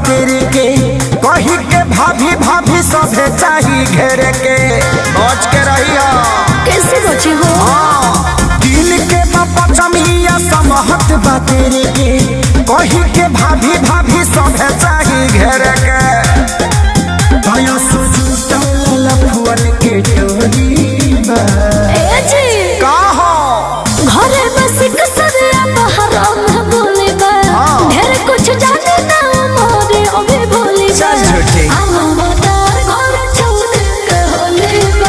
तेरे के कही के भाभी भाभी सभे चाही घेरे के बच के रहिया। कैसे बचे हो? दिल के पचमिया समहत बा तेरे के कही के भाभी भाभी सभे चाही घेरे के दया सुजुटल लफुअन के टोली बा। ए जी का हो घरे बस कसरिया बहरा में बोले बा ढेर कुछ जाने ना मोरे ओबे बोले बा। चल झूठी मदार घर छोड़ के होले बा।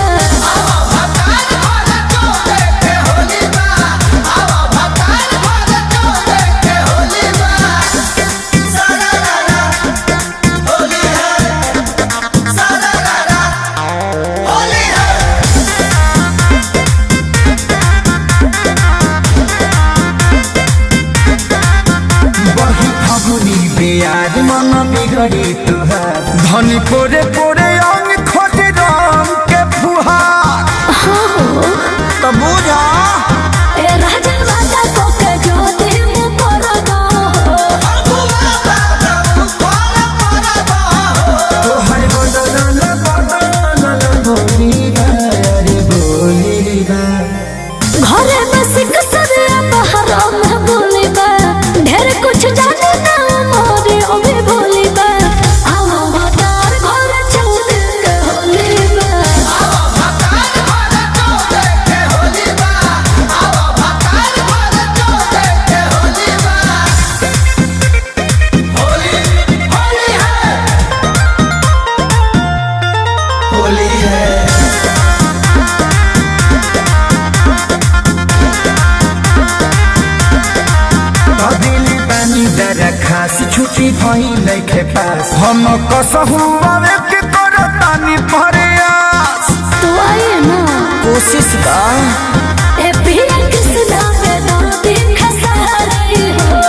याद मन बिगड़ी तुहार धनी पोरे पोरे अंग खोज रंग के फुहार तो बुझा ए राजा राजा को के जो दिल पर तोहर बदल बोली रे बोली रे घरे बस कसरिया बहरा में बोले बा ढेर कुछ जाने ना मोरे ओबे बोले बा। मदार घर छोड़ के होले बा। होली है खास छुट्टी भई नइखे पास हम कसहु आवे के करतानी प्रयास तो आइए ना कोशिश बा ए पिया कृष्णा पे दादी खसारी हो।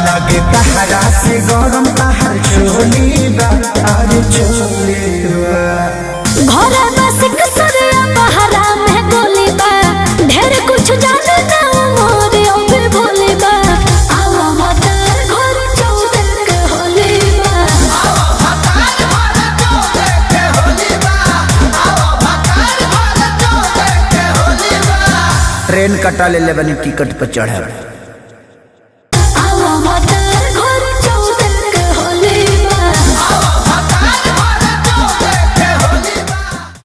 लगे तहरा से गरम तहर चोली बा अरे चोली बा। घरे बस कसरिया बहरा में गोली बा ढेर कुछ जाने ना मोरे ओबे बोले बा। मदार घर छोड़ के होले बा। ट्रेन कटा ले बनी टिकट पर चढ़े।